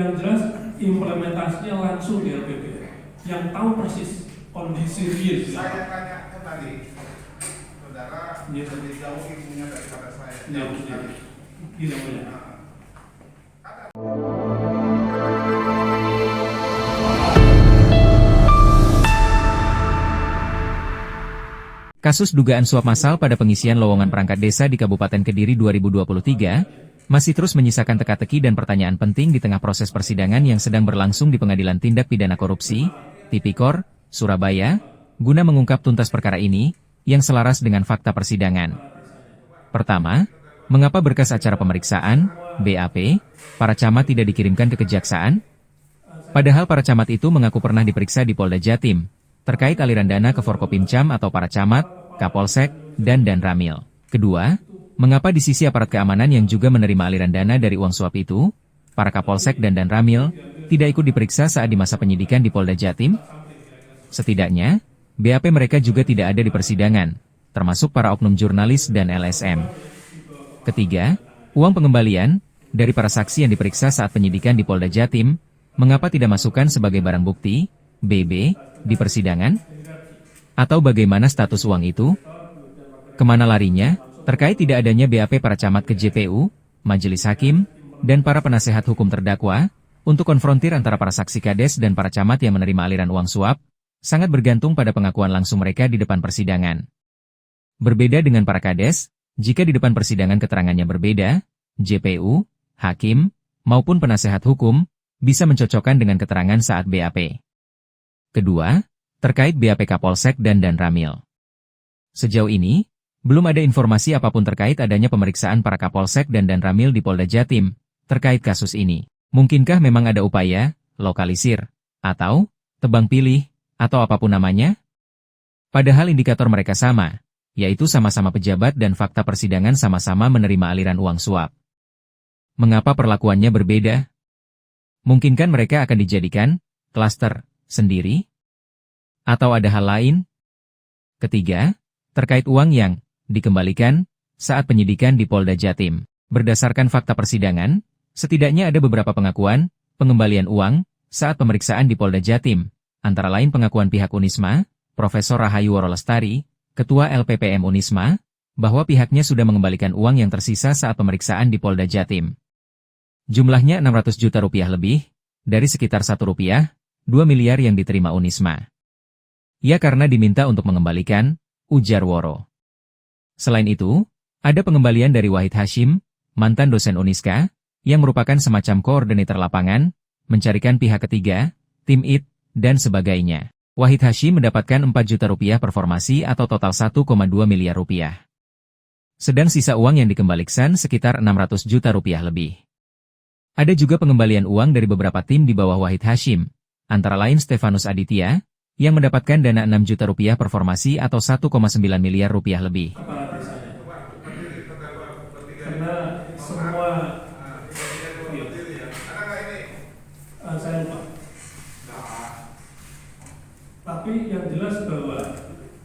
Yang jelas implementasinya langsung di LPP, yang tahu persis kondisi real. Saya tanya kembali, saudara lebih jauh ilmunya daripada saya. Jauh sekali. Tidak boleh. Kasus dugaan suap massal pada pengisian lowongan perangkat desa di Kabupaten Kediri 2023 masih terus menyisakan teka-teki dan pertanyaan penting di tengah proses persidangan yang sedang berlangsung di Pengadilan Tindak Pidana Korupsi, Tipikor, Surabaya, guna mengungkap tuntas perkara ini, yang selaras dengan fakta persidangan. Pertama, mengapa berkas acara pemeriksaan, BAP, para camat tidak dikirimkan ke Kejaksaan? Padahal para camat itu mengaku pernah diperiksa di Polda Jatim, terkait aliran dana ke Forkopimcam atau para camat, Kapolsek, dan Danramil. Kedua, mengapa di sisi aparat keamanan yang juga menerima aliran dana dari uang suap itu, para Kapolsek dan Danramil, tidak ikut diperiksa saat di masa penyidikan di Polda Jatim? Setidaknya, BAP mereka juga tidak ada di persidangan, termasuk para oknum jurnalis dan LSM. Ketiga, uang pengembalian dari para saksi yang diperiksa saat penyidikan di Polda Jatim, mengapa tidak masukkan sebagai barang bukti, BB, di persidangan? Atau bagaimana status uang itu? Kemana larinya? Terkait tidak adanya BAP para camat ke JPU, Majelis Hakim, dan para penasehat hukum terdakwa, untuk konfrontir antara para saksi kades dan para camat yang menerima aliran uang suap, sangat bergantung pada pengakuan langsung mereka di depan persidangan. Berbeda dengan para kades, jika di depan persidangan keterangannya berbeda, JPU, Hakim, maupun penasehat hukum, bisa mencocokkan dengan keterangan saat BAP. Kedua, terkait BAP Kapolsek dan Danramil. Sejauh ini, belum ada informasi apapun terkait adanya pemeriksaan para Kapolsek dan Danramil di Polda Jatim, terkait kasus ini. Mungkinkah memang ada upaya, lokalisir, atau, tebang pilih, atau apapun namanya? Padahal indikator mereka sama, yaitu sama-sama pejabat dan fakta persidangan sama-sama menerima aliran uang suap. Mengapa perlakuannya berbeda? Mungkinkah mereka akan dijadikan klaster sendiri? Atau ada hal lain? Ketiga, terkait uang yang dikembalikan saat penyidikan di Polda Jatim. Berdasarkan fakta persidangan, setidaknya ada beberapa pengakuan pengembalian uang saat pemeriksaan di Polda Jatim, antara lain pengakuan pihak Unisma, Profesor Rahayu Worolestari, Ketua LPPM Unisma, bahwa pihaknya sudah mengembalikan uang yang tersisa saat pemeriksaan di Polda Jatim. Jumlahnya 600 juta rupiah lebih, dari sekitar 1 rupiah, 2 miliar yang diterima Unisma. Ya karena diminta untuk mengembalikan, ujar Woro. Selain itu, ada pengembalian dari Wahid Hashim, mantan dosen Uniska, yang merupakan semacam koordinator lapangan, mencarikan pihak ketiga, tim IT, dan sebagainya. Wahid Hashim mendapatkan 4 juta rupiah per formasi atau total 1,2 miliar rupiah. Sedang sisa uang yang dikembalikan sekitar 600 juta rupiah lebih. Ada juga pengembalian uang dari beberapa tim di bawah Wahid Hashim, antara lain Stefanus Aditya, yang mendapatkan dana 6 juta rupiah per formasi atau 1,9 miliar rupiah lebih. Karena semua saya lupa. Tapi yang jelas bahwa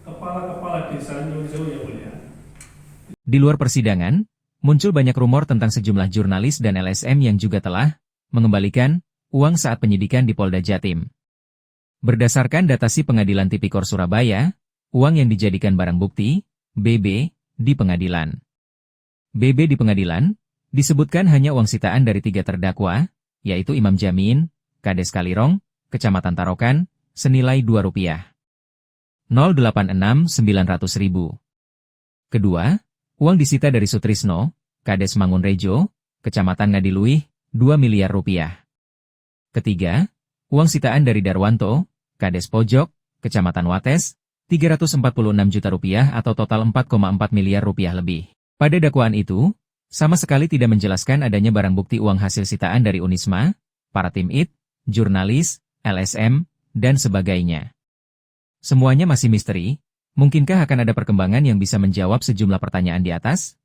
kepala-kepala desa Indonesia yang mulia. Di luar persidangan, muncul banyak rumor tentang sejumlah jurnalis dan LSM yang juga telah mengembalikan uang saat penyidikan di Polda Jatim. Berdasarkan datasi Pengadilan Tipikor Surabaya, uang yang dijadikan barang bukti, BB, di pengadilan. BB di pengadilan, disebutkan hanya uang sitaan dari 3 terdakwa, yaitu Imam Jamin, Kades Kalirong, Kecamatan Tarokan, senilai Rp2. 086.900.000. Kedua, uang disita dari Sutrisno, Kades Mangunrejo, Kecamatan Ngadiluih, 2 miliar rupiah. Ketiga, uang sitaan dari Darwanto, Kades Pojok, Kecamatan Wates, 346 juta rupiah atau total 4,4 miliar rupiah lebih. Pada dakwaan itu, sama sekali tidak menjelaskan adanya barang bukti uang hasil sitaan dari Unisma, para tim IT, jurnalis, LSM, dan sebagainya. Semuanya masih misteri, mungkinkah akan ada perkembangan yang bisa menjawab sejumlah pertanyaan di atas?